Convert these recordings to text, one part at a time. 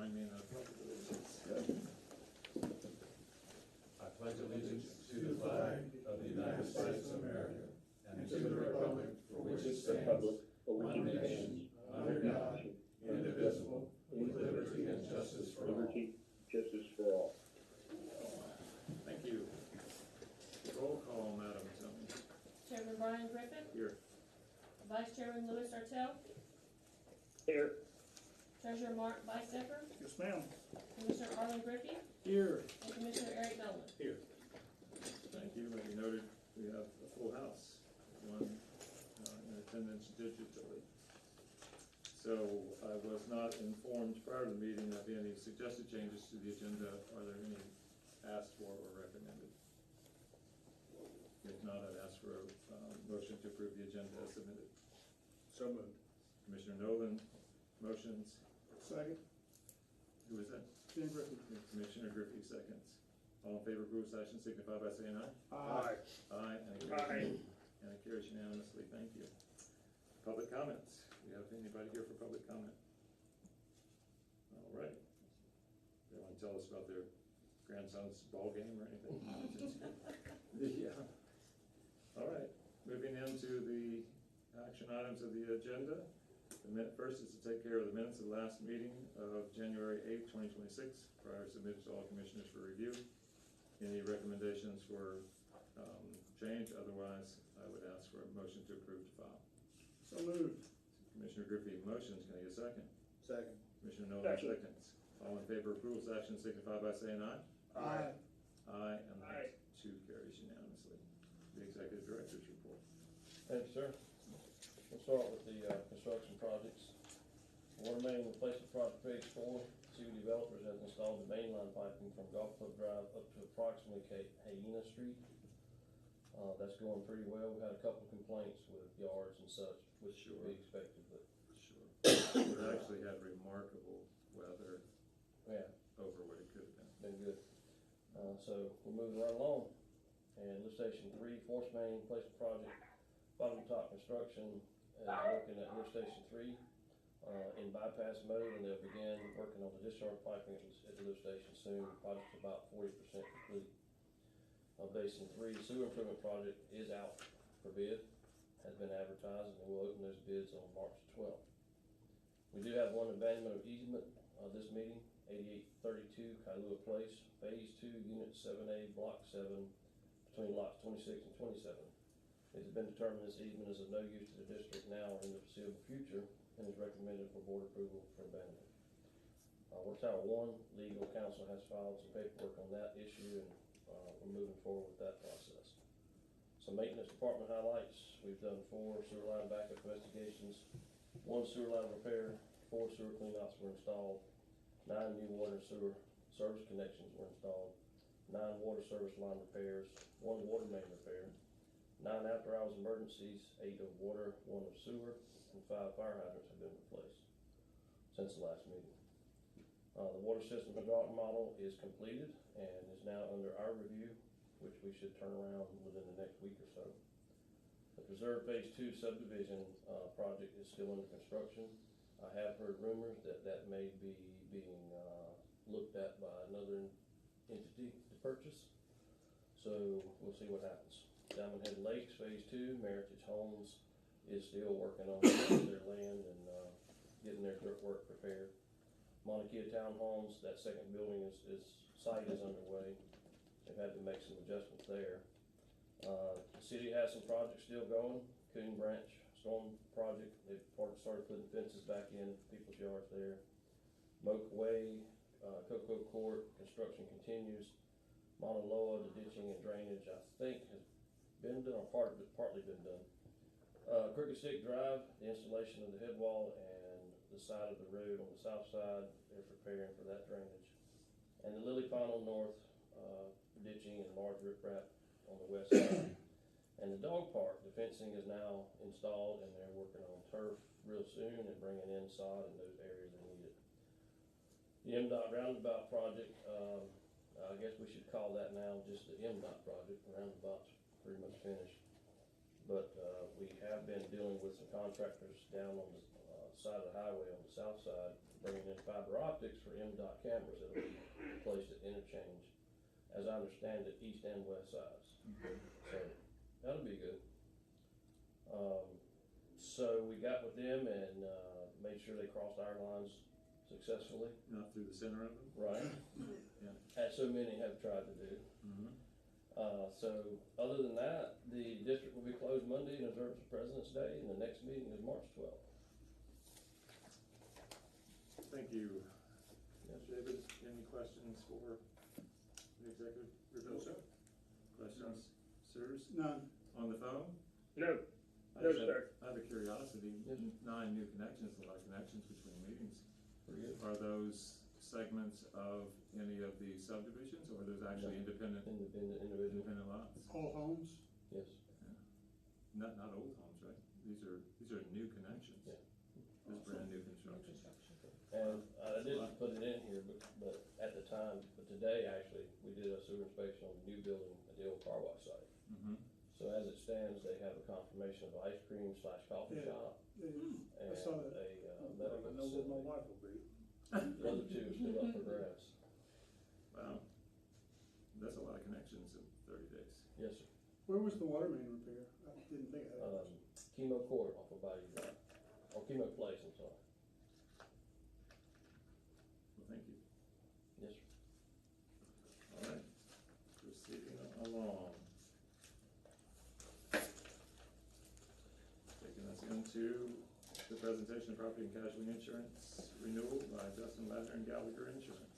join me in the pledge of allegiance. I pledge allegiance to the flag of the United States of America and to the republic for which it stands, one nation, under God, indivisible, with liberty and justice for all. Thank you. Roll call, Madam Tony. Chairman Brian Griffin. Here. Vice Chairman Louis Artell. Here. Treasurer Mark Weisdepper. Yes, ma'am. Commissioner Arlen Griffey. Here. And Commissioner Eric Nolan. Here. Thank you. As you noted, we have a full house, one in attendance digitally. So I was not informed prior to the meeting of any suggested changes to the agenda. Are there any asked for or recommended? If not, I'd ask for a motion to approve the agenda as submitted. So moved. Commissioner Nolan, motions. Second. Who is that? Tim Griffin. Commissioner Griffey, seconds. All in favor of approval session signify by saying aye. Aye. Aye, and it carries, and it carries unanimously. Thank you. Public comments. Do we have anybody here for public comment? All right. They want to tell us about their grandson's ball game or anything? Yeah. All right. Moving into the action items of the agenda. First is to take care of the minutes of the last meeting of January 8th, 2026, prior submitted to all commissioners for review. Any recommendations for change? Otherwise, I would ask for a motion to approve to file. So moved. Commissioner Griffey, motions. Can I get a second? Second. Commissioner Nolan, seconds. All in favor of approval of action signify by saying aye. Aye. Aye, and that too carries unanimously. The executive director's report. Thank you, sir. We'll start with the construction projects. Water main replacement project phase 4. Two developers have installed the mainline piping from Golf Club Drive up to approximately Hyena Street. That's going pretty well. We've had a couple of complaints with yards and such, which should be expected, but Sure. We actually had remarkable weather. Yeah. Over what it could have been. Good. So we're moving right along. And lift station 3, force main replacement project, bottom top construction, looking at lift station 3 in bypass mode, and they'll begin working on the discharge piping at the lift station soon. The project's about 40% complete. Basin 3 sewer improvement project is out for bid, has been advertised, and we'll open those bids on March 12th. We do have one abandonment of easement this meeting, 8832 Kailua Place, Phase 2, Unit 7A, Block 7, between lots 26 and 27. It has been determined this easement is of no use to the district now or in the foreseeable future, and is recommended for board approval for abandonment. Water Tower 1, legal counsel has filed some paperwork on that issue, and we're moving forward with that process. Some maintenance department highlights. We've done 4 sewer line backup investigations, 1 sewer line repair, 4 sewer cleanouts were installed, 9 new water and sewer service connections were installed, 9 water service line repairs, 1 water main repair, 9 after hours emergencies, 8 of water, 1 of sewer, and 5 fire hydrants have been replaced since the last meeting. The water system hydraulic model is completed and is now under our review, which we should turn around within the next week or so. The Preserve Phase 2 subdivision project is still under construction. I have heard rumors that that may be being looked at by another entity to purchase. So we'll see what happens. Diamond Head Lakes Phase 2, Meritage Homes is still working on their land and getting their dirt work prepared. Mauna Kea Townhomes, that second building site is underway. They've had to make some adjustments there. The city has some projects still going. Coon Branch Storm Project, they've started putting fences back in people's yards there. Moke Way, Cocoa Court, construction continues. Mauna Loa, the ditching and drainage, I think has been done, or partly been done. Crooked Stick Drive, the installation of the head wall and the side of the road on the south side, they're preparing for that drainage. And the Lily Pond North, ditching and large riprap on the west side. And the dog park, the fencing is now installed, and they're working on turf real soon and bringing in sod in those areas that need it. The MDOT roundabout project, I guess we should call that now just the MDOT project. The roundabout's pretty much finished. But, we have been dealing with some contractors down on the, side of the highway on the south side, bringing in fiber optics for MDOT cameras that will be placed at interchange, as I understand it, east and west sides. So, that'll be good. So we got with them and, made sure they crossed our lines successfully. Not through the center of them? Right. Yeah. As so many have tried to do. Mm-hmm. So, other than that, the district will be closed Monday in observance of President's Day, and the next meeting is March 12th. Thank you. Yes. David, any questions for the executive review? sir. Questions, sirs? None. On the phone? No. I No, just sir. I have a curiosity. Yes. 9 new connections, a lot of connections between meetings. Pretty good. Are those segments of any of the subdivisions, or are those actually independent Individual. lots? All homes? Yes. Not old homes, right? These are new connections. Yeah. This is brand new construction. And I didn't put it in here, but at the time, but today, actually, we did a sewer inspection on the new building at the old car wash site. Mm-hmm. So as it stands, they have a confirmation of ice cream / coffee Yeah. shop I and saw that. a medical I know where my facility. wife will be. The other two are still up for grabs. Wow. That's a lot of connections in 30 days. Yes, sir. Where was the water main repair? I didn't think of that. Chemo Court off of Bayou Drive, or Chemo Place, I'm sorry. Well, thank you. Yes, sir. All right. Proceeding along. Taking us into the presentation of property and casualty insurance renewal by Justin Ladner and Gallagher Insurance.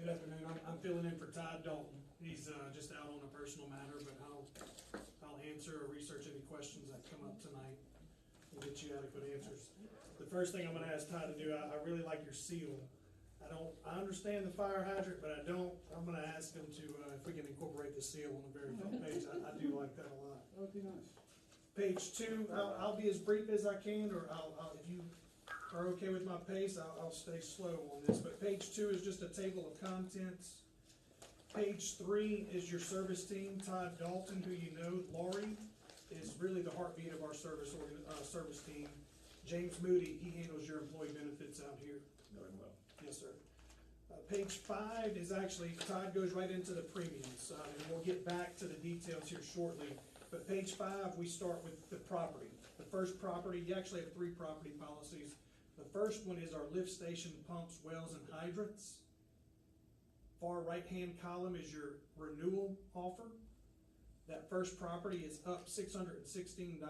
Good afternoon, I'm filling in for Todd Dalton. He's, just out on a personal matter, but I'll answer or research any questions that come up tonight and get you adequate answers. The first thing I'm gonna ask Todd to do, I really like your seal. I understand the fire hydrant, but I'm gonna ask him to, if we can incorporate the seal on the very front page. I do like that a lot. That would be nice. Page 2, I'll be as brief as I can, or if you are okay with my pace, I'll stay slow on this, but page 2 is just a table of contents. Page 3 is your service team. Todd Dalton, who you know, Laurie, is really the heartbeat of our service team. James Moody, he handles your employee benefits out here. Knowing well. Yes, sir. Page 5 is actually, Todd goes right into the premiums, and we'll get back to the details here shortly. But page 5, we start with the property. The first property, you actually have 3 property policies. The first one is our lift station pumps, wells, and hydrants. Far right-hand column is your renewal offer. That first property is up $616.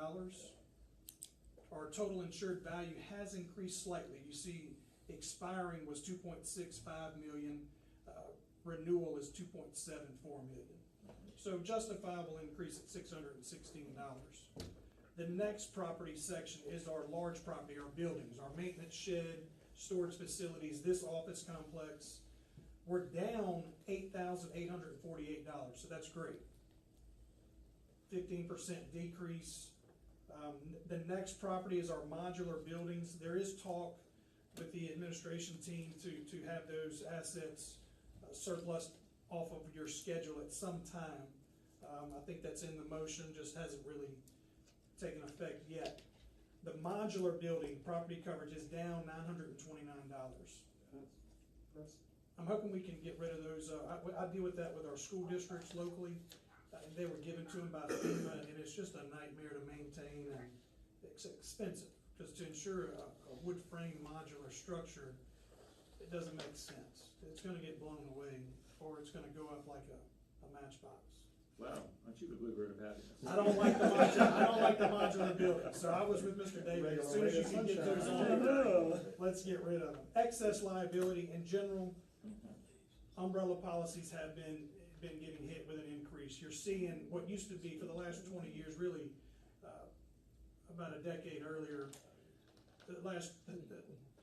Our total insured value has increased slightly. You see, expiring was 2.65 million, renewal is 2.74 million. So justifiable increase at $616. The next property section is our large property, our buildings, our maintenance shed, storage facilities, this office complex. We're down $8,848, so that's great. 15% decrease. The next property is our modular buildings. There is talk with the administration team to have those assets surplus off of your schedule at some time. I think that's in the motion, just hasn't really taken effect yet. The modular building property coverage is down $929. I'm hoping we can get rid of those. I deal with that with our school districts locally. They were given to them by FEMA, and it's just a nightmare to maintain, and it's expensive. Because to ensure a wood frame modular structure, it doesn't make sense. It's gonna get blown away, or it's gonna go up like a matchbox. Wow, aren't you the bluebird of happiness? I don't like the modular building, so I was with Mr. David, as soon as you can get those on, let's get rid of them. Excess liability in general, umbrella policies have been getting hit with an increase. You're seeing what used to be for the last 20 years, really, about a decade earlier,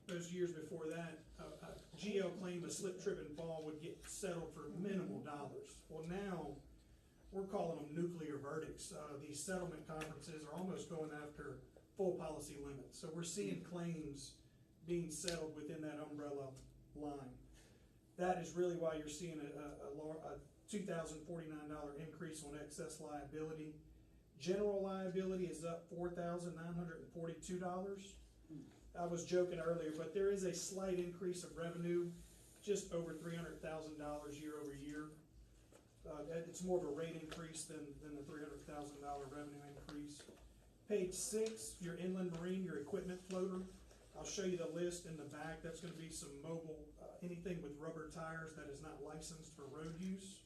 those years before that, a GL claim, a slip, trip, and fall would get settled for minimal dollars. Well, now, we're calling them nuclear verdicts. These settlement conferences are almost going after full policy limits. So we're seeing claims being settled within that umbrella line. That is really why you're seeing a $2,049 increase on excess liability. General liability is up $4,942. I was joking earlier, but there is a slight increase of revenue, just over $300,000 year over year. It's more of a rate increase than the $300,000 revenue increase. Page 6, your inland marine, your equipment floater. I'll show you the list in the back. That's gonna be some mobile, anything with rubber tires that is not licensed for road use.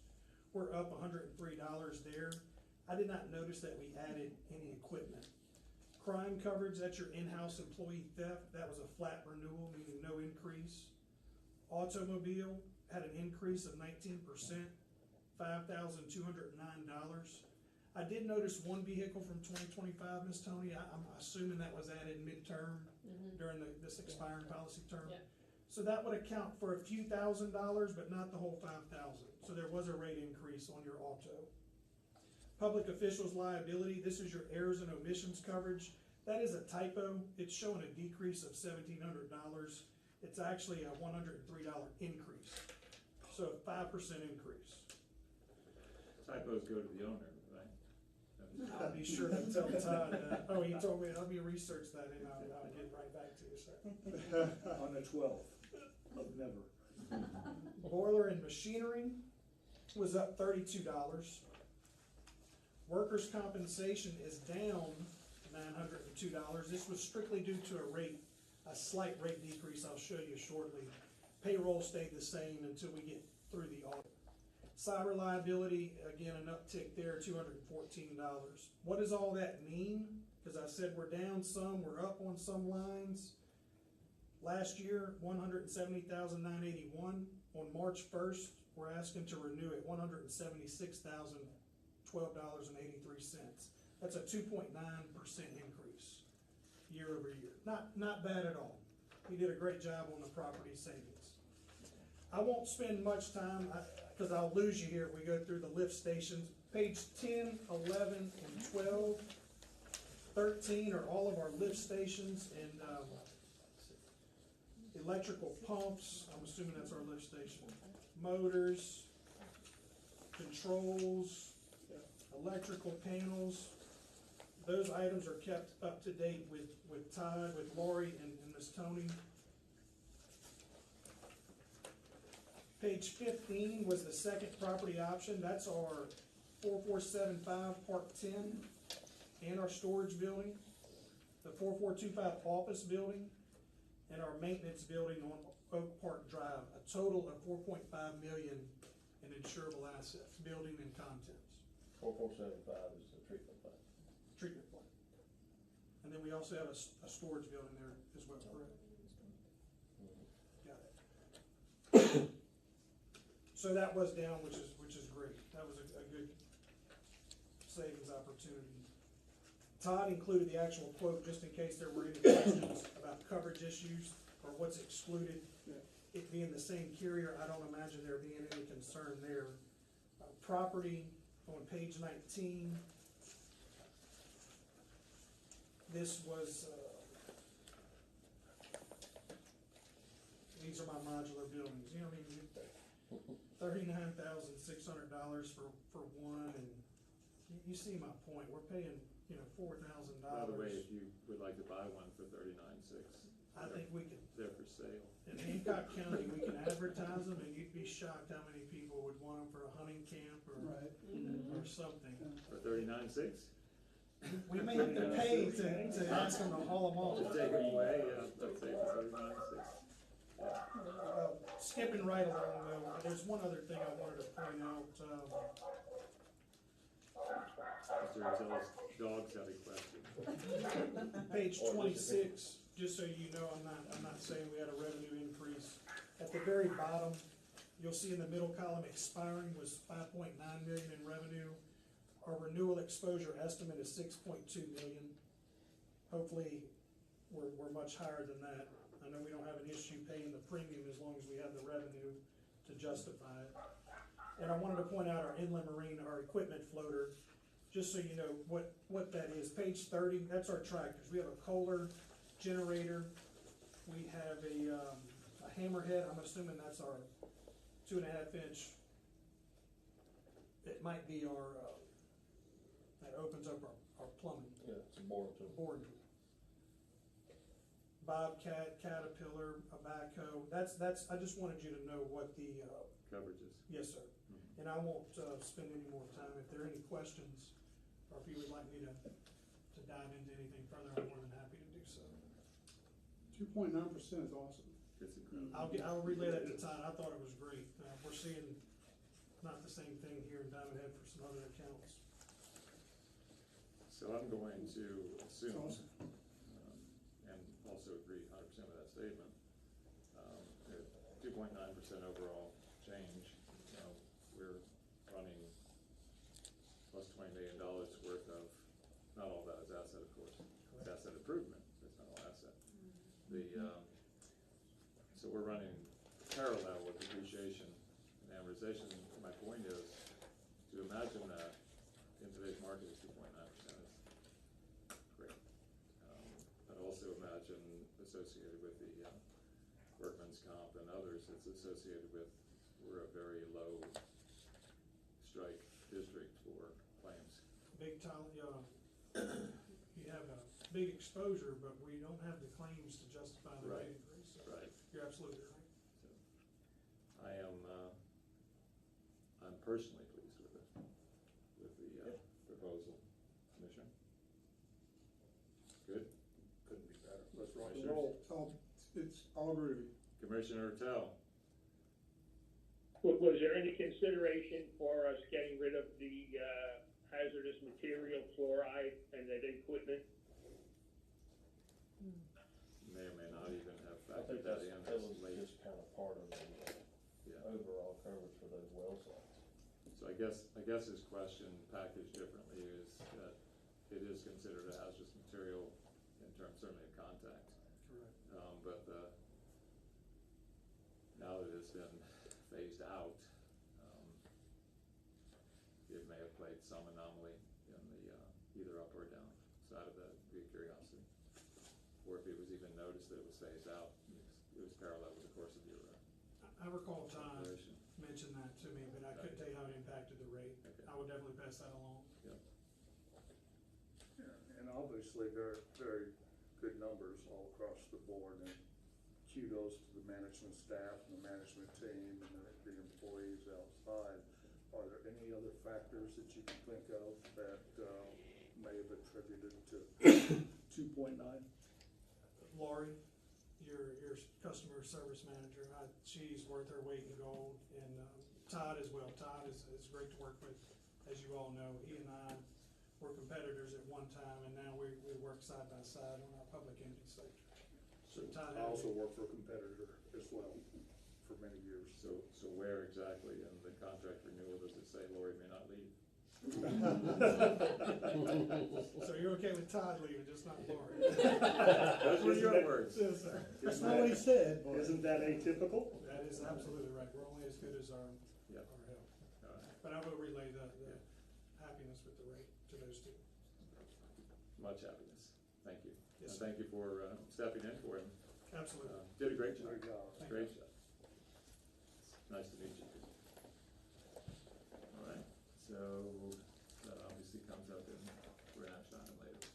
We're up $103 there. I did not notice that we added any equipment. Crime coverage, that's your in-house employee theft. That was a flat renewal, meaning no increase. Automobile had an increase of 19%, $5,209. I did notice one vehicle from 2025, Ms. Tony. I'm assuming that was added midterm during this expiring policy term. Yep. So that would account for a few $1,000s, but not the whole 5,000. So there was a rate increase on your auto. Public officials liability, this is your errors and omissions coverage. That is a typo. It's showing a decrease of $1,700. It's actually a $103 increase. So a 5% increase. Typos go to the owner, right? I'll be sure to tell Todd that. Oh, he told me, let me research that and I'll get right back to you, sir. On the 12th of never. Boiler and machinery was up $32. Workers' compensation is down $902. This was strictly due to a slight rate decrease I'll show you shortly. Payroll stayed the same until we get through the audit. Cyber liability, again, an uptick there, $214. What does all that mean? Because I said we're down some, we're up on some lines. Last year, $170,981. On March 1st, we're asking to renew at $176,012.83. That's a 2.9% increase year over year. Not bad at all. We did a great job on the property savings. I won't spend much time because I'll lose you here if we go through the lift stations. Page 10, 11, and 12, 13 are all of our lift stations and electrical pumps. I'm assuming that's our lift station. Motors, controls, electrical panels. Those items are kept up to date with Todd, with Lori, and Ms. Tony. Page 15 was the second property option. That's our 4475 Park 10 and our storage building, the 4425 office building, and our maintenance building on Oak Park Drive. A total of $4.5 million in insurable assets, building and contents. 4475 is the treatment plant. Treatment plant. And then we also have a storage building there as well, correct? Got it. So that was down, which is great. That was a good savings opportunity. Todd included the actual quote just in case there were any questions about coverage issues or what's excluded. It being the same carrier, I don't imagine there being any concern there. Property on page 19. This was, these are my modular buildings. You know, I mean, $39,600 for one, and you see my point. We're paying, $4,000. By the way, if you would like to buy one for $39,600, I think we could. They're for sale. In Hancock County, we can advertise them, and you'd be shocked how many people would want them for a hunting camp or something. For $39,600? We may have to pay to ask them to haul them To off. take them away, let's say for $39,600. Skipping right along though, there's one other thing I wanted to point out. Mr. Attila's dogs have a question. Page 26, just so you know, I'm not saying we had a revenue increase. At the very bottom, you'll see in the middle column, expiring was 5.9 million in revenue. Our renewal exposure estimate is 6.2 million. Hopefully, we're much higher than that. I know we don't have an issue paying the premium as long as we have the revenue to justify it. And I wanted to point out our inland marine, our equipment floater, just so you know what that is. Page 30, that's our tractors. We have a Kohler generator. We have a hammerhead. I'm assuming that's our 2.5 inch. It might be our, that opens up or plumbing, Yeah, it's a board tool. board. Bobcat, Caterpillar, a backhoe, that's, I just wanted you to know what the, Coverages. yes, sir. Mhm. And I won't, spend any more time. If there are any questions, or if you would like me to dive into anything further, I'm more than happy to do so. 2.9% is awesome. It's incredible. I'll relay that to Todd. I thought it was great. We're seeing not the same thing here in Diamond Head for some other accounts. So I'm going to assume, Awesome. and also agree 100% with that statement, 2.9% overall change, we're running plus $20 million worth of, not all that is asset, of course, it's asset improvement, it's not all asset. So we're running parallel with depreciation and amortization. My point is, to imagine that in today's market is 2.9% is great. But also imagine associated with the workman's comp and others, it's associated with, we're a very low strike district for claims. Big time, you have a big exposure, but we don't have the claims to justify the Right. rate increase. So Right. You're absolutely right. So I am, I'm personally pleased with it, with the proposal. Commissioner? Good? Couldn't be better. Let's rock and Commissioners? roll. It's all groovy. Commissioner Tell? Was there any consideration for us getting rid of the hazardous material fluoride and that equipment? May or may not even have I factored think that that's, in that as was late. just kind of part of the Yeah. overall coverage for those well sites. So I guess his question packaged differently is that it is considered a hazardous material in terms certainly of contact. Correct. But now that it's been phased out, it may have played some anomaly in the either up or down side of that, be a curiosity. Or if it was even noticed that it was phased out, it was parallel with the course of your I recall Todd operation. mentioned that to me, but I couldn't tell you how it impacted the rate. Okay. I would definitely pass that along. Yep. Yeah, and obviously very, very good numbers all across the board, and kudos to the management staff and the management team and the employees outside. Are there any other factors that you can think of that may have attributed to 2.9? Lori, your customer service manager, she's worth her weight in gold, and Todd as well. Todd is great to work with, as you all know. He and I were competitors at one time, and now we work side by side on our public entity sector. So Todd I had also work for a competitor as well for many years. So where exactly in the contract renewal does it say Lori may not leave? So you're okay with Todd leaving, just not Lori? Those were your words. Yes, sir. That's not what he said, but. Isn't that atypical? That is absolutely right. We're only as good as our Yep. help. All right. But I will relay the happiness with the rate to those two. Much happiness. Thank you. Yes, And sir. thank you for stepping in for him. Absolutely. Did a great job. Great job. Thank Great you. job. Nice to meet you. All right, so that obviously comes up in, we're gonna have time later.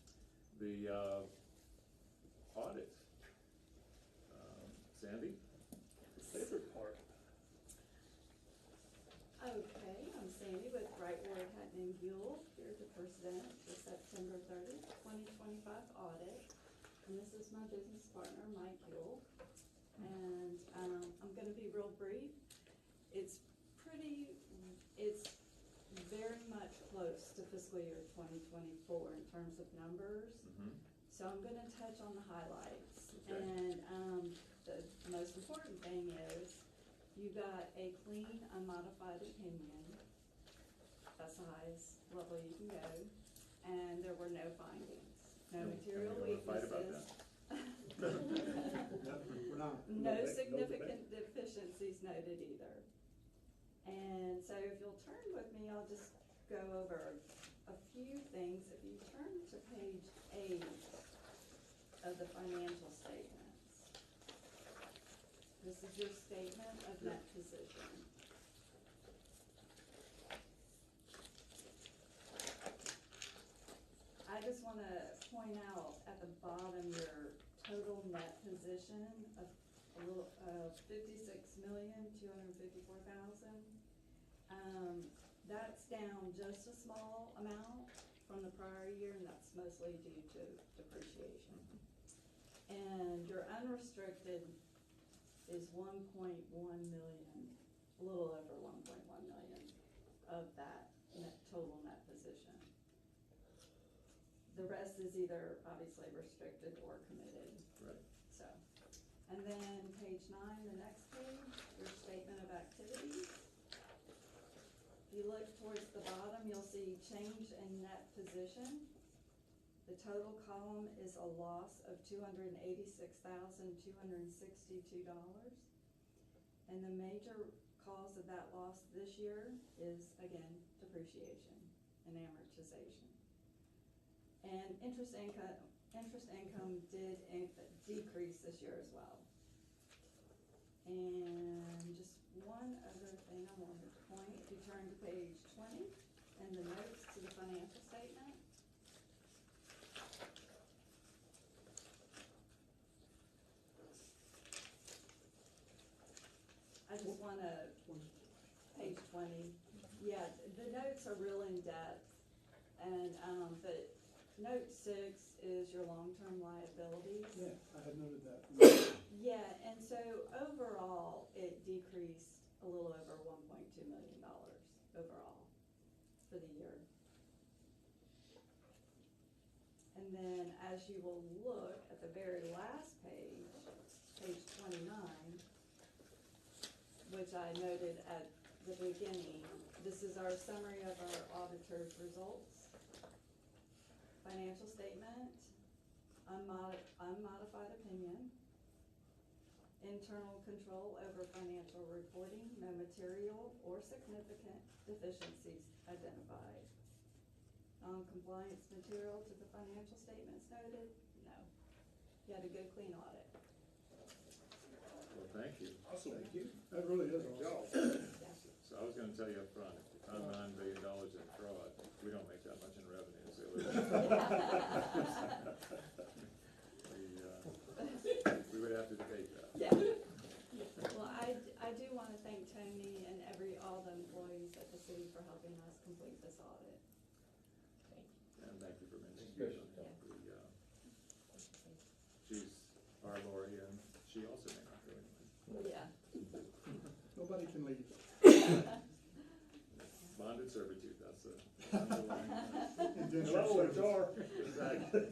The audit. Sandy? Favorite part? Okay, I'm Sandy with Wright Ward Hutton and Buell, here to present the September 30th, 2025 audit. And this is my business partner, Mike Buell. And I'm gonna be real brief. It's very much close to fiscal year 2024 in terms of numbers. Mm-hmm. So I'm gonna touch on the highlights. Okay. And the most important thing is you got a clean, unmodified opinion. That's the highest level you can go. And there were no findings, no material Can we go to fight about weaknesses. We're not. No debate, no significant deficiencies noted either. And so if you'll turn with me, I'll just go over a few things. If you turn to page 8 of the financial statements. This is your statement of net position. I point out at the bottom, your total net position of a little, 56,254,000. That's down just a small amount from the prior year, and that's mostly due to depreciation. And your unrestricted is 1.1 million, a little over 1.1 million of that total net position. The rest is either obviously restricted or committed. Right. So, and then page 9, the next page, your statement of activities. If you look towards the bottom, you'll see change in net position. The total column is a loss of $286,262. And the major cause of that loss this year is, again, depreciation and amortization. And interest income did decrease this year as well. And just one other thing I wanted to point, if you turn to page 20 and the notes to the financial statement. I just wanna, page 20, yeah, the notes are real in depth, and, but note 6 is your long-term liabilities. Yeah, I had noted that. Yeah, and so overall, it decreased a little over $1.2 million overall for the year. And then as you will look at the very last page, page 29, which I noted at the beginning, this is our summary of our auditor's results. Financial statement, unmodified opinion, internal control over financial reporting, no material or significant deficiencies identified. Non-compliance material to the financial statements noted, no. You had a good clean audit. Well, thank you. Awesome. Thank you. That really is Good awesome. job. So I was gonna tell you up front, if you found $9 billion in fraud, we don't make that much in revenue, so we would have to debate that. Yeah. Well, I do wanna thank Tony and all the employees at the city for helping us complete this audit. And thank you for mentioning Especially the, she's our Lori, and she also may not go anywhere. Yeah. Nobody can leave. Bonded servitude, that's the underlying. Indentured Hello, service. HR. Exactly.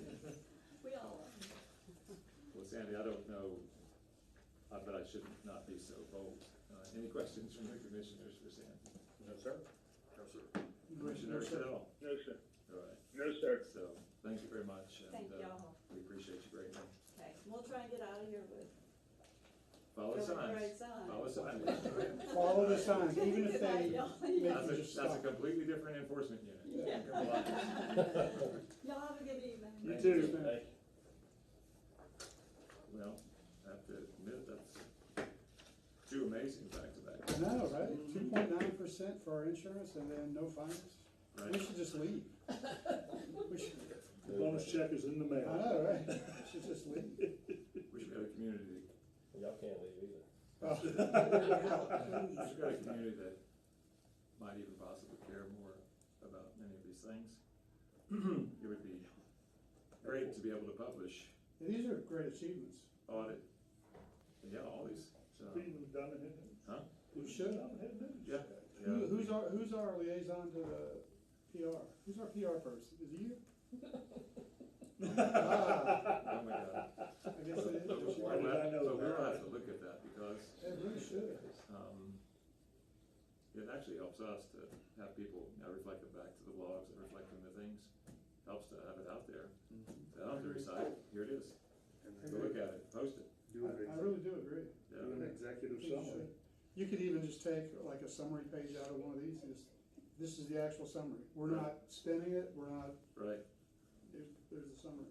We all are. Well, Sandy, I don't know, but I should not be so bold. Any questions from the commissioners for Sandy? No, sir. No, sir. Commissioner Siddall? No, sir. All right, No, sir. so, thank you very much. And, Thank y'all. we appreciate you greatly. Okay, we'll try and get out of here with Follow the signs. great signs. Follow the signs. Follow the signs, even if Good night, they y'all. make That's you a, just that's a stop. completely different enforcement unit. Yeah. Come on. Y'all have a good evening. You Thank too. you. Thank you. Well, I have to admit, that's two amazing back-to-back. I know, right? 2.9% for our insurance and then no fines. We Right? should just leave. We should, The bonus check is in the mail. I know, right? We should just leave. We should have a community, Y'all can't leave either. Oh. we should have a community that might even possibly care more about many of these things. It would be great to be able to publish, These are great achievements. audit, yeah, all these, so, Being done in it. huh? We should. Yeah. Who's our liaison to the PR? Who's our PR person? Is it you? Ah, Oh my God. I guess it is. Why did I know But we'll that? have to look at that because, It really should. it actually helps us to have people, reflect it back to the blogs and reflecting the things, helps to have it out there. They don't have to recite, here it is, And go look at it, post it, do an I really do agree. yeah. do an executive I think you summary. should. You could even just take like a summary page out of one of these, this is the actual summary. We're not spinning it, we're not, Right. there's the summary.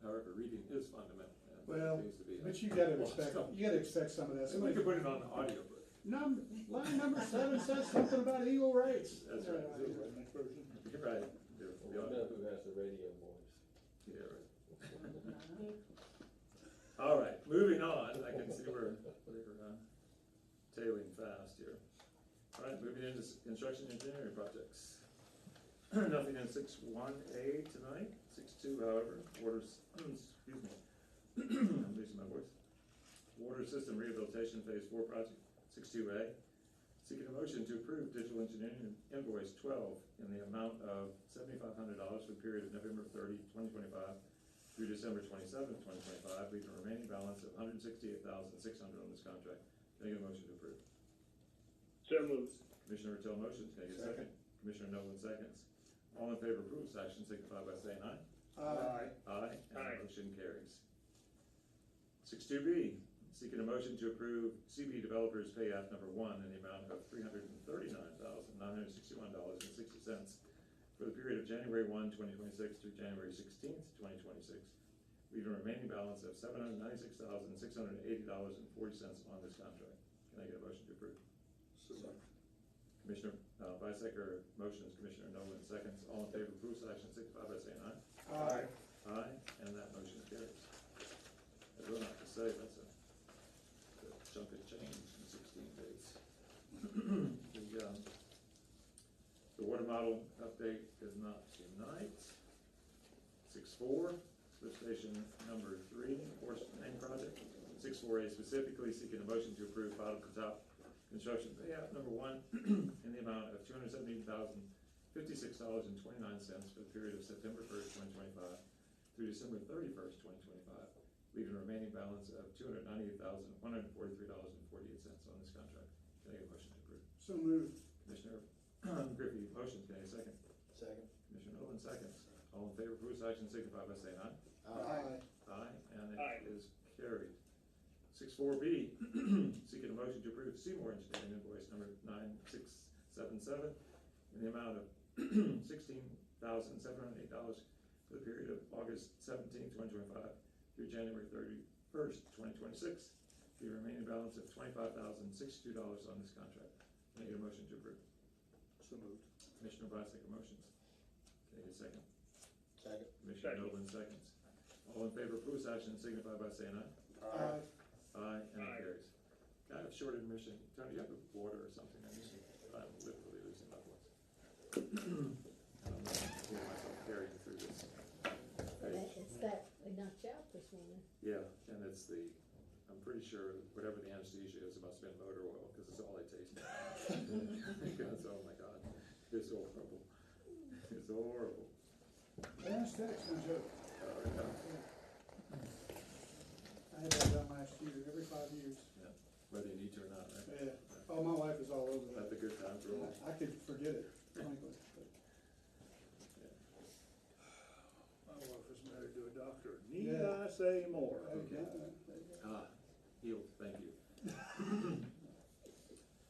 However, reading is fundamental, and Well, it needs to be. but you gotta Well, expect, so- you gotta expect some of that. Somebody could put it on the audiobook. Line number 7 says something about equal rights. That's right. Redneck version. You're right. We know who has the radio voice. Yeah, right. All right, moving on, I can see we're tailing fast here. All right, moving into construction engineering projects. Nothing in 6-1A tonight. 6-2, however, excuse me, I'm losing my voice. Water system rehabilitation phase 4 project, 6-2A. Seeking a motion to approve digital engineering invoice 12 in the amount of $7,500 for the period of November 30, 2025 through December 27, 2025, leaving a remaining balance of $168,600 on this contract. Can I get a motion to approve? So moved. Commissioner Retail motions, can I get a second? Commissioner Nolan seconds. All in favor of approval of this action signify by saying aye. Aye. Aye, and Aye. the motion carries. 6-2B, seeking a motion to approve CB Developers Pay App number 1 in the amount of $339,961.60 for the period of January 1, 2026 through January 16th, 2026, leaving a remaining balance of $796,680.40 on this contract. Can I get a motion to approve? So moved. Commissioner Bisecker motions, Commissioner Nolan seconds. All in favor of approval of this action signify by saying aye. Aye. Aye, and that motion carries. I will have to say, that's a chunk of change in 16 days. The water model update is not tonight. 6-4, lift station number 3, Force Main project. 6-4A specifically seeking a motion to approve bottom to top construction payout number 1 in the amount of $217,056.29 for the period of September 1st, 2025 through December 31st, 2025, leaving a remaining balance of $298,143.48 on this contract. Can I get a motion to approve? So moved. Commissioner Griffey motions, can I get a second? Second. Commissioner Nolan seconds. All in favor of approval of this action signify by saying aye. Aye. Aye, and Aye. it is carried. 6-4B, seeking a motion to approve Seymour Engineering invoice number 9677 in the amount of $16,708 for the period of August 17, 2025 through January 31st, 2026. The remaining balance of $25,062 on this contract. Can I get a motion to approve? So moved. Commissioner Bisecker motions. Can I get a second? Second. Commissioner Second. Nolan seconds. All in favor of approval of this action signify by saying aye. Aye. Aye, and it Aye. carries. Kind of short intermission. Tony, you have a water or something? I'm literally losing my voice. And I'm not getting myself carried through this. It's that they knocked you out this morning. Yeah, and it's I'm pretty sure whatever the anesthesia is, it must have been motor oil, because it's all I taste. Because, oh my God, it's horrible. It's horrible. Anesthetics, no joke. Yeah. I had that done last year, every 5 years. Yeah, whether you need to or not, right? Yeah. Oh, my wife is all over That's a that. good time for all. I could forget it, frankly. My wife was married to a doctor. Need Yeah. I say more? Okay. Healed, thank you.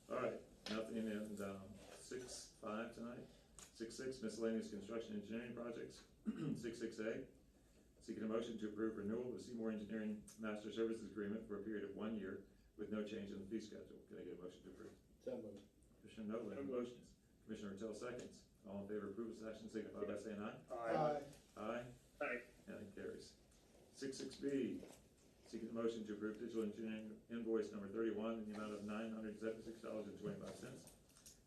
All right, nothing in 6-5 tonight. 6-6 miscellaneous construction engineering projects. 6-6A, seeking a motion to approve renewal of the Seymour Engineering Master Services Agreement for a period of 1 year with no change in the fee schedule. Can I get a motion to approve? So moved. Commissioner Nolan, So moved. motions. Commissioner Retail seconds. All in favor of approval of this action signify by saying aye. Aye. Aye, Aye. and it carries. 6-6B, seeking a motion to approve digital engineering invoice number 31 in the amount of $976.25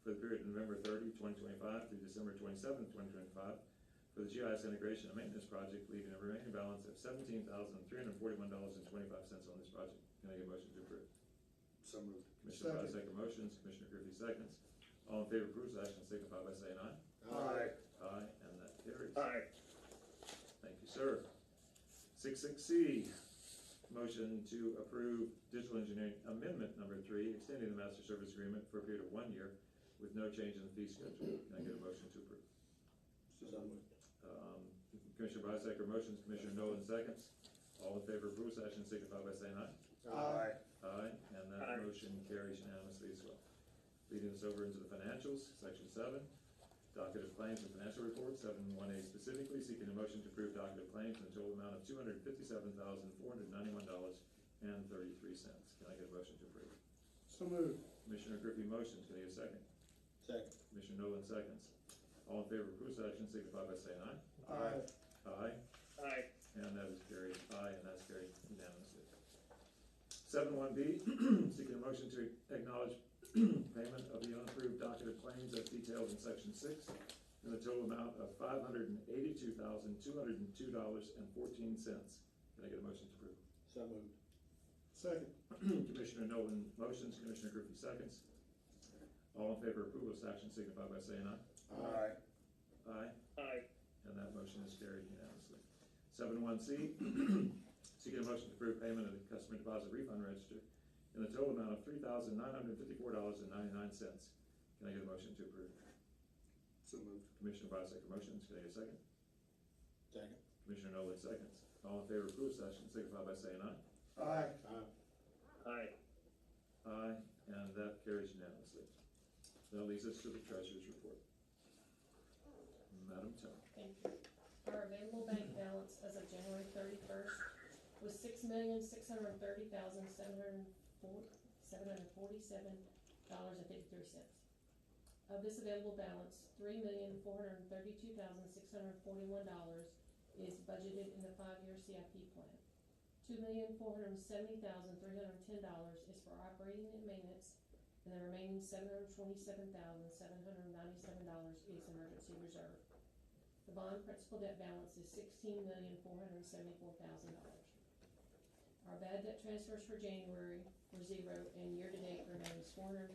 for the period of November 30, 2025 through December 27, 2025 for the GIS integration and maintenance project, leaving a remaining balance of $17,341.25 on this project. Can I get a motion to approve? So moved. Commissioner Second. Bisecker motions, Commissioner Griffey seconds. All in favor of approval of this action signify by saying aye. Aye. Aye, and that carries. Aye. Thank you, sir. 6-6C, motion to approve digital engineering amendment number 3, extending the master service agreement for a period of 1 year with no change in the fee schedule. Can I get a motion to approve? So moved. Commissioner Bisecker motions, Commissioner Nolan seconds. All in favor of approval session signify by saying aye. Aye. Aye, and that Aye. motion carries unanimously as well. Leading us over into the financials, section 7, docket of claims and financial reports, 7-1A specifically, seeking a motion to approve docket of claims in a total amount of $257,491.33. Can I get a motion to approve? So moved. Commissioner Griffey motions, can I get a second? Second. Commissioner Nolan seconds. All in favor of approval session signify by saying aye. Aye. Aye, Aye. and that is carried, aye, and that's carried unanimously. 7.1B, seeking a motion to acknowledge payment of the unapproved docket of claims as detailed in section 6 in the total amount of $582,202.14. Can I get a motion to approve? So moved. Second. Commissioner Nolan motions, Commissioner Griffey seconds. All in favor of approval of this action signify by saying aye. Aye. Aye. Aye. And that motion is carried unanimously. 7.1C, seeking a motion to approve payment of the customer deposit refund register in the total amount of $3,954.99. Can I get a motion to approve? So moved. Commissioner Bisecker motions, can I get a second? Second. Commissioner Nolan seconds. All in favor of approval of this action signify by saying aye. Aye. Aye. Aye. Aye, and that carries unanimously. That leads us to the treasurer's report. Madam Tony. Thank you. Our available bank balance as of January 31st was $6,630,747.53. Of this available balance, $3,432,641 is budgeted in the 5-year CIP plan. $2,470,310 is for operating and maintenance, and the remaining $727,797 is emergency reserve. The bond principal debt balance is $16,474,000. Our bad debt transfers for January were 0, and year-to-date remains $435.52.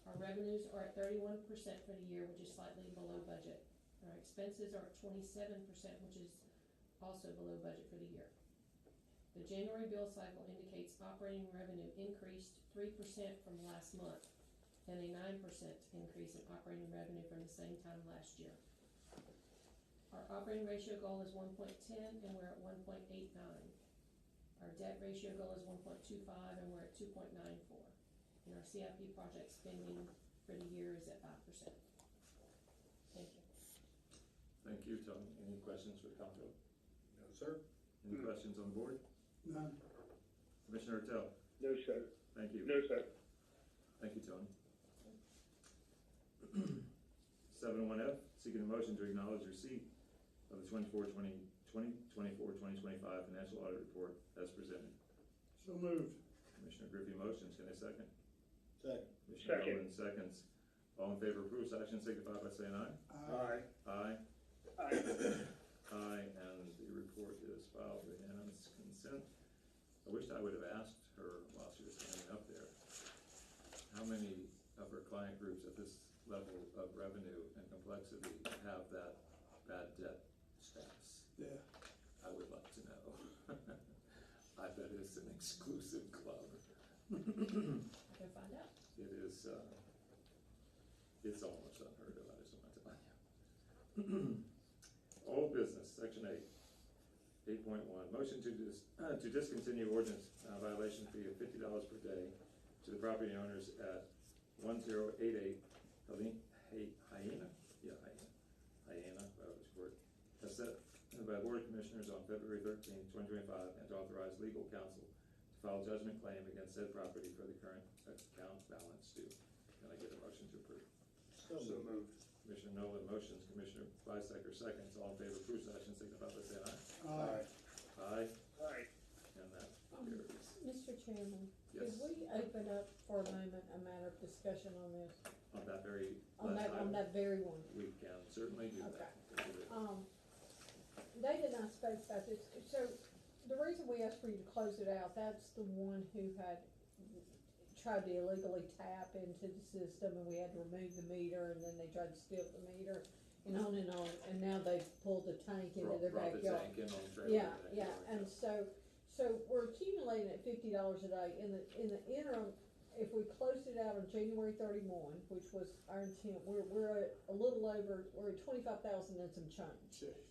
Our revenues are at 31% for the year, which is slightly below budget. Our expenses are at 27%, which is also below budget for the year. The January bill cycle indicates operating revenue increased 3% from last month, and a 9% increase in operating revenue from the same time last year. Our operating ratio goal is 1.10, and we're at 1.89. Our debt ratio goal is 1.25, and we're at 2.94. And our CIP project spending for the year is at 5%. Thank you. Thank you, Tony. Any questions for the comptroller? No, sir. Any questions on the board? None. Commissioner Ortell? No, sir. Thank you. No, sir. Thank you, Tony. 7.1F, seeking a motion to acknowledge receipt of the 2024-2025 financial audit report as presented. So moved. Commissioner Griffey motions, can I second? Second. Commissioner Second. Nolan seconds. All in favor of approval of this action signify by saying aye. Aye. Aye. Aye. Aye, and the report is filed with unanimous consent. I wished I would have asked her while she was standing up there, how many of her client groups at this level of revenue and complexity have that bad debt status? Yeah. I would like to know. I bet it's an exclusive club. I can find out. It is, it's almost unheard of, I just want to tell you. Old business, section 8.1, motion to discontinue ordinance violation fee of $50 per day to the property owners at 1088 Hyena Road, as set by the Board of Commissioners on February 13, 2025, and to authorize legal counsel to file judgment claim against said property for the current account balance due. Can I get a motion to approve? So moved. Commissioner Nolan motions, Commissioner Bisecker seconds. All in favor of approval session signify by saying aye. Aye. Aye, Aye. and that carries. Mr. Chairman, Yes. could we open up for a moment a matter of discussion on this? On that very On last that, on item, that very one? we can certainly do that. David and I spoke about this, so the reason we asked for you to close it out, that's the one who had tried to illegally tap into the system, and we had to remove the meter, and then they tried to steal the meter, and on, and now they've pulled the tank into their Brought the backyard. tank in on the trailer. Yeah, yeah, and so we're accumulating at $50 a day. In the interim, if we closed it out on January 31, which was our intent, we're at a little over, we're at 25,000 and some change. Jeez.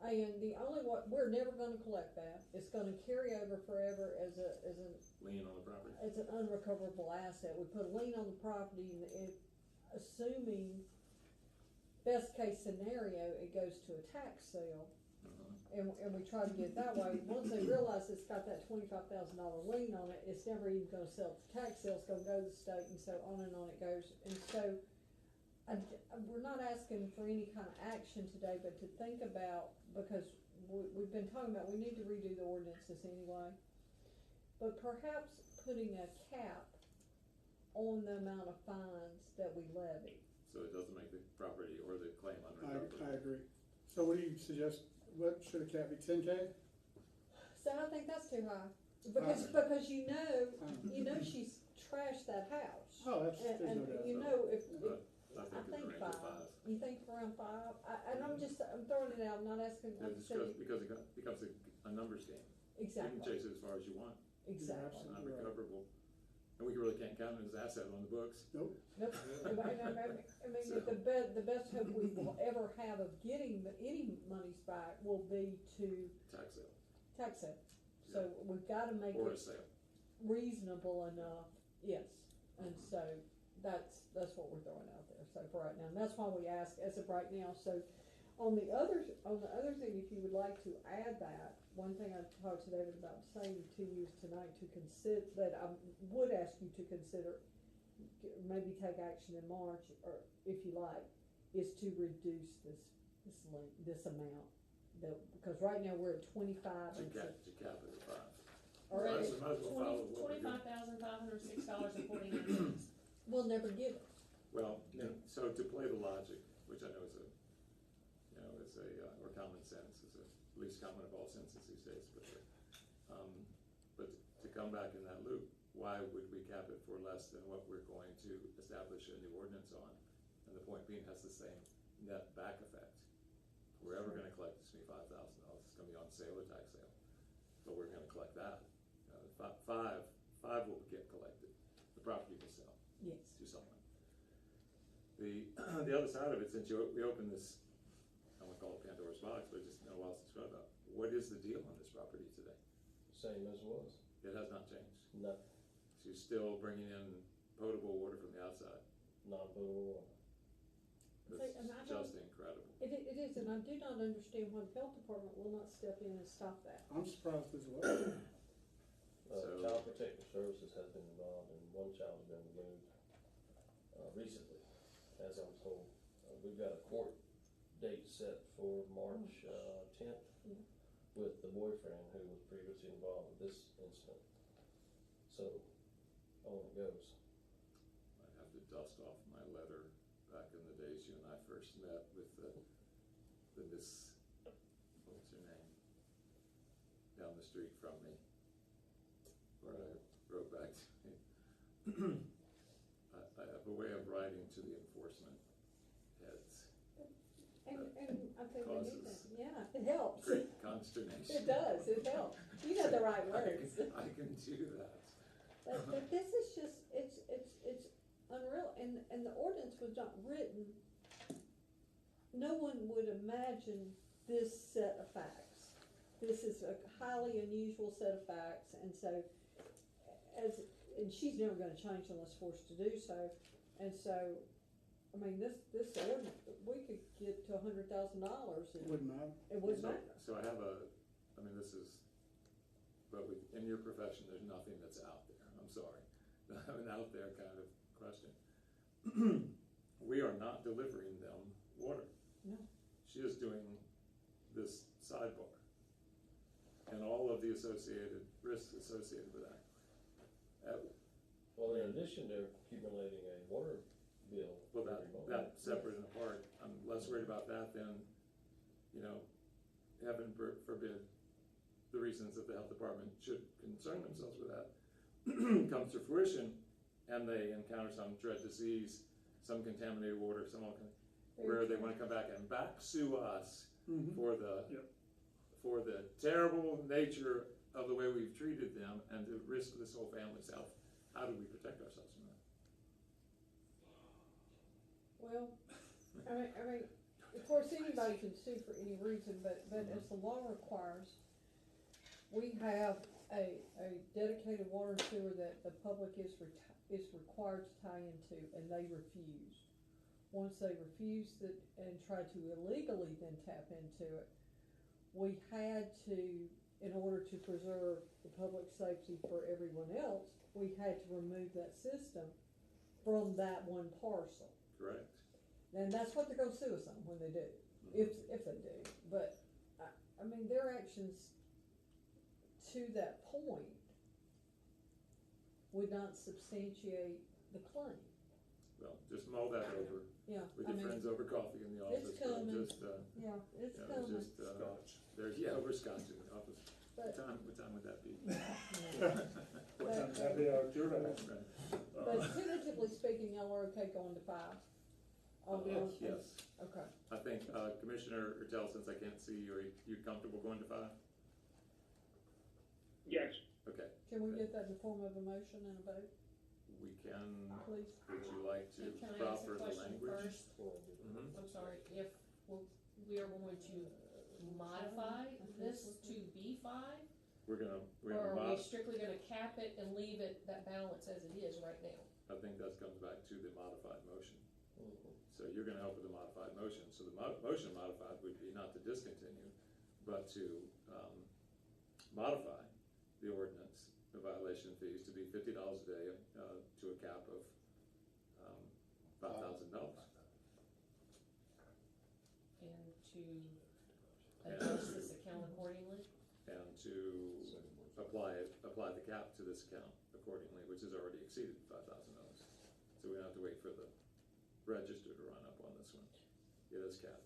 And the only we're never gonna collect that. It's gonna carry over forever as an Lien on the property. unrecoverable asset. We put a lien on the property, and assuming best case scenario, it goes to a tax sale. And we try to get it that way. Once they realize it's got that $25,000 lien on it, it's never even gonna sell at the tax sale, it's gonna go to the state, and so on it goes. And so, we're not asking for any kind of action today, but to think about, because we've been talking about, we need to redo the ordinances anyway. But perhaps putting a cap on the amount of fines that we levy. So it doesn't make the property or the claim unrecoverable. I agree. So what do you suggest, what should a cap be, 10K? So I think that's too high, because you know she's trashed that house. Oh, that's, there's no And doubt. you know, if, I I think think it's a range of five, 5. you think around 5, and I'm throwing it out, I'm not asking, Yeah, like I just said, because it becomes a numbers game. You can exactly, chase it as far as you want, exactly. it's not recoverable. And we really can't count it as asset on the books. Nope. Nope. I mean, So- the best hope we will ever have of getting any monies back will be to Tax sale tax it. So we've gotta make or a it sale. reasonable enough, yes, and so that's what we're throwing out there, so for right now, and that's why we ask as of right now, so on the other thing, if you would like to add that, one thing I talked to David about saying to you tonight to consider, that I would ask you to consider, maybe take action in March, or if you like, is to reduce this amount, because right now we're at 25 To and cap it at 5. Or Might it's as well follow what we're doing. $25,506.49. we'll never give it. Well, so to play the logic, which I know is or common sense, is the least common of all senses these days, but to come back in that loop, why would we cap it for less than what we're going to establish a new ordinance on? And the point being, has the same net back effect. We're ever gonna collect this $5,000, it's gonna be on sale or tax sale, but we're gonna collect that. Five will get collected, the property will sell. Yes. To someone. The other side of it, since we opened this, I won't call it Pandora's box, but it's just been a while since we talked about, what is the deal on this property today? Same as it was, It has not changed. nothing, So you're still bringing in potable water from the outside. non-potable water. That's and I don't- just incredible. It is, and I do not understand why the health department will not step in and stop that. I'm surprised as well. So- Child Protective Services has been involved, and one child has been removed, recently, as I was told. We've got a court date set for March, 10th Mhm. with the boyfriend who was previously involved with this incident. So, on it goes. I have to dust off my letter back in the days you and I first met with the Miss, what's her name? Down the street from me. Where I wrote back to me. I have a way of writing to the enforcement heads. And I think we need that, Causes yeah, it helps. Great consternation. It does, it helps. You know the right words. I can do that. But this is just, it's unreal, and the ordinance was not written, no one would imagine this set of facts. This is a highly unusual set of facts, and so, and she's never gonna change unless forced to do so, and so, I mean, this ordinance, we could get to $100,000 and Wouldn't matter. it wouldn't matter. So I have this is, but in your profession, there's nothing that's out there, I'm sorry. I have an out there kind of question. We are not delivering them water. No. She is doing this sidebar and all of the associated risks associated with that. Well, in addition, they're accumulating a water bill Well, every month. that's separate and apart. I'm less worried about that than, heaven forbid, the reasons that the health department should concern themselves with that comes to fruition, and they encounter some dread disease, some contaminated water, where they wanna come back and sue us Mhm. for the Yep. for the terrible nature of the way we've treated them and the risk of this whole family's health. How do we protect ourselves from that? Well, I mean, of course, anybody can sue for any reason, but as the law requires, we have a dedicated water and sewer that the public is required to tie into, and they refused. Once they refused it and tried to illegally then tap into it, we had to, in order to preserve the public safety for everyone else, we had to remove that system from that one parcel. Correct. And that's what they're gonna sue us on when they do, if they do, but I mean, their actions to that point would not substantiate the claim. Well, just mull that over Yeah, with I your mean, friends over coffee in the office. it's but coming. Just, yeah, it's you know, coming. just, Scotch. there's, yeah, over scotch in the office. What But, time would that be? What time happy hour at your house? Right. but tentatively speaking, y'all are okay going to 5? Yes, Okay. I think, Commissioner Ertel, since I can't see you, are you comfortable going to 5? Yes. Okay, Can we get that in the form of a motion and a vote, we can, please? would you like to And can I ask proffer a the question language? first? Mhm. I'm sorry, if we are going to modify this to be 5? We're gonna Or are we mod, strictly gonna cap it and leave it, that balance as it is right now? I think that comes back to the modified motion. Mhm. So you're gonna help with the modified motion, so the motion modified would be not to discontinue, but to, modify the ordinance, the violation fees to be $50 a day, to a cap of, $5,000. And to adjust this account accordingly? And to apply the cap to this account accordingly, which has already exceeded $5,000. So we don't have to wait for the register to run up on this one. It is capped.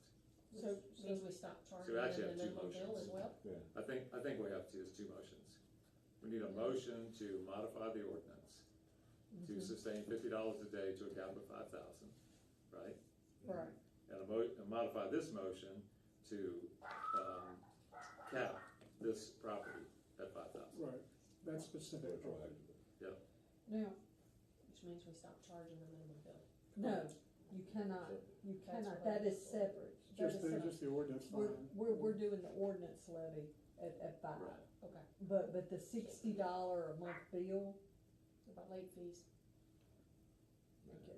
So- Which means we stop So charging we them actually the have two minimum bill as motions. well? I think we have two motions. We need a motion to modify the ordinance to sustain $50 a day to a cap of 5,000, right? Right. And modify this motion to, cap this property at 5,000. Right, that's specific. Yep, Now, Which means we stop charging the minimum bill. no, you cannot, That's what that I- is separate. That is separate. Just the ordinance fine. We're doing the ordinance levy at 5. right. Okay, But the $60 a month bill, about late fees.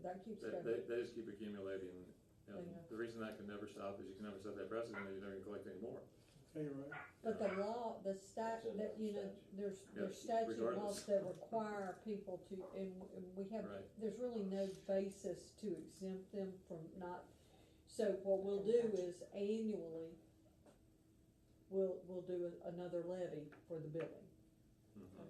that keeps They, going. they just keep accumulating, and Yeah. the reason that can never stop is you can never set that precedent, and you never collect any more. Okay, you're right. But the law, the stat, It's in that, the you know, statute. there's Yeah, statute regardless. laws that require people to, and we have, Right. there's really no basis to exempt them from not. So what we'll do is annually, we'll do another levy for the billing. Mhm.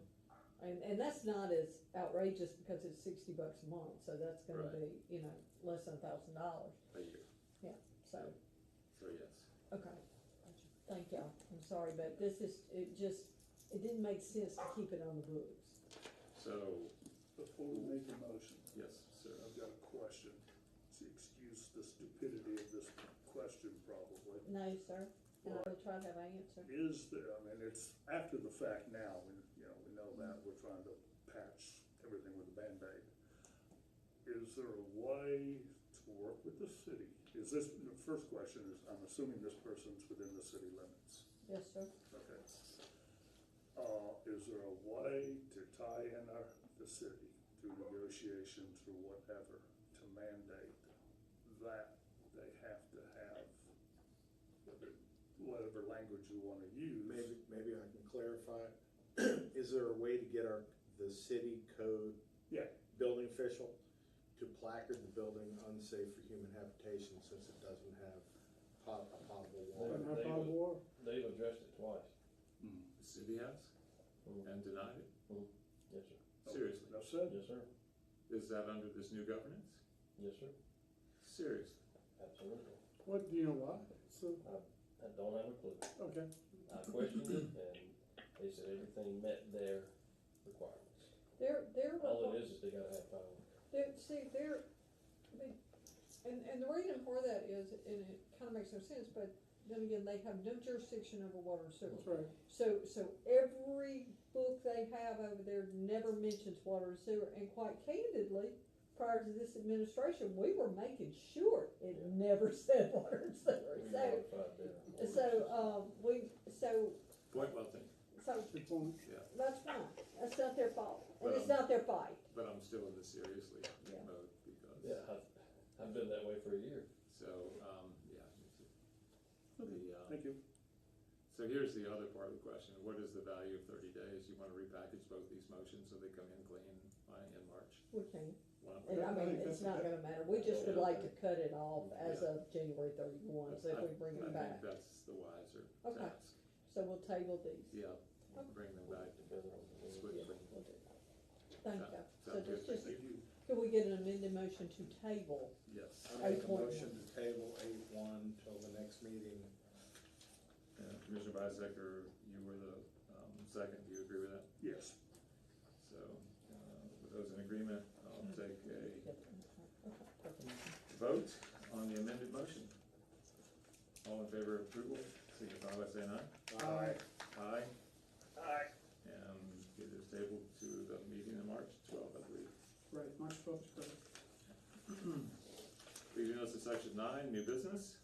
And that's not as outrageous because it's $60 a month, so that's gonna Right. be, you know, less than $1,000, A year, so, so yes. okay. Thank y'all, I'm sorry, but this is, it didn't make sense to keep it on the books. So, Before we make a motion, yes, sir. I've got a question. To excuse the stupidity of this question probably. No, sir, and I will try to have an answer. Is there, I mean, it's after the fact now, we know that, we're trying to patch everything with a Band-Aid. Is there a way to work with the city? Is this, the first question is, I'm assuming this person's within the city limits, Yes, sir. okay? Is there a way to tie in the city through negotiations or whatever to mandate that they have to have whatever language you wanna use? Maybe I can clarify. Is there a way to get the city code Yeah, building official to placard the building unsafe for human habitation since it doesn't have a potable water? Doesn't have potable water. They've addressed it twice. The city has, and denied it? Yes, sir. Seriously? enough said. Yes, sir. Is that under this new governance? Yes, sir. Seriously? Absolutely. What, do you know why? So, I don't have a clue. okay, I questioned it, and they said everything met their requirements. They're. All it is they gotta have power. I mean, and the reason for that is, and it kinda makes no sense, but then again, they have no jurisdiction over water and sewer. that's right. So every book they have over there never mentions water and sewer, and quite candidly, prior to this administration, we were making sure it Yeah. never said water and sewer, We so, modified their Point well taken, so Good point. yeah, that's fine, that's not their fault, and Well, it's not their fight. but I'm still in the seriously Yeah. mode because. Yeah, I've been that way for a year. So, yeah. Thank you. So here's the other part of the question, what is the value of 30 days? You wanna repackage both these motions so they come in clean in March? We can, Why don't and we- I mean, think it's that's- not gonna matter, we just would Yeah. like to cut it off as Yeah. of January 31, so if we bring I it back. think that's the wiser Okay. task. So we'll table these. Yeah, bring them back to Yeah, quickly. We'll do. Thank you. So Sounds good, just, thank you. can we get an amended motion to table? Yes. I make a 8.1. motion to table 8.1 till the next meeting. Commissioner Bisecker, you were the, second, do you agree with that? Yes. So, with those in agreement, I'll take a vote on the amended motion. All in favor of approval, signify by saying aye. Aye. Aye, Aye. and it is tabled to the meeting in March 12th, I believe. Right, March 12th is correct. Please notice to section 9, new business.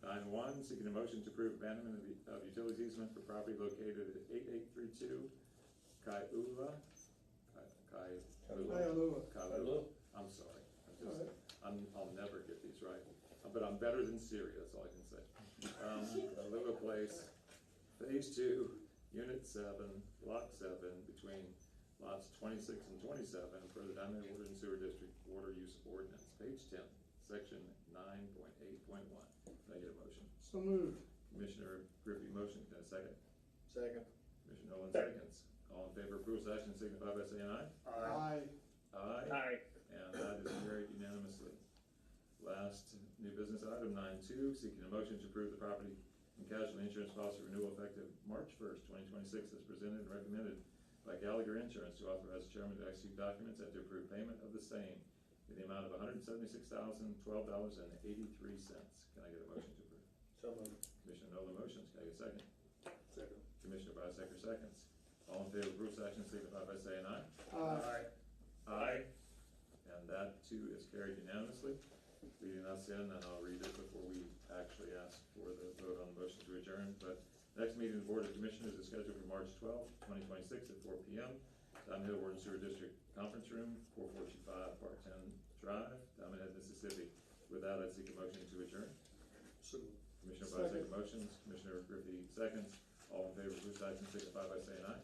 9.1, seeking a motion to approve abandonment of utilities easement for property located at 8832 Kaiula. Kaialua. Kaiula. I'm sorry. I'll never get these right, but I'm better than Siri, that's all I can say. Kaiula Place, Phase 2, Unit 7, Lot 7, between lots 26 and 27, per the Diamond Head Water and Sewer District Water Use Ordinance, page 10, section 9.8.1. Can I get a motion? So moved. Commissioner Griffey motion, can I second? Second. Commissioner Nolan seconds. All in favor of approval of action signify by saying aye. Aye. Aye. Aye. And that is carried unanimously. Last new business item, 9.2, seeking a motion to approve the property and casualty insurance policy renewal effective March 1st, 2026, as presented and recommended by Gallagher Insurance to authorize the chairman to execute documents and to approve payment of the same in the amount of $176,012.83. Can I get a motion to approve? So moved. Commissioner Nolan motions, can I get a second? Second. Commissioner Bisecker seconds. All in favor of Bruce action signify by saying aye. Aye. Aye. And that too is carried unanimously. Leading us in, and I'll read it before we actually ask for the vote on the motion to adjourn, but next meeting of the Board of Commissioners is scheduled for March 12th, 2026 at 4 p.m. Diamond Head Water and Sewer District Conference Room, 4425 Park 10 Drive, Diamond Head, Mississippi. With that, I'd seek a motion to adjourn. So, Commissioner Bisecker motions, Commissioner Griffey seconds. All in favor of Bruce action signify by saying aye.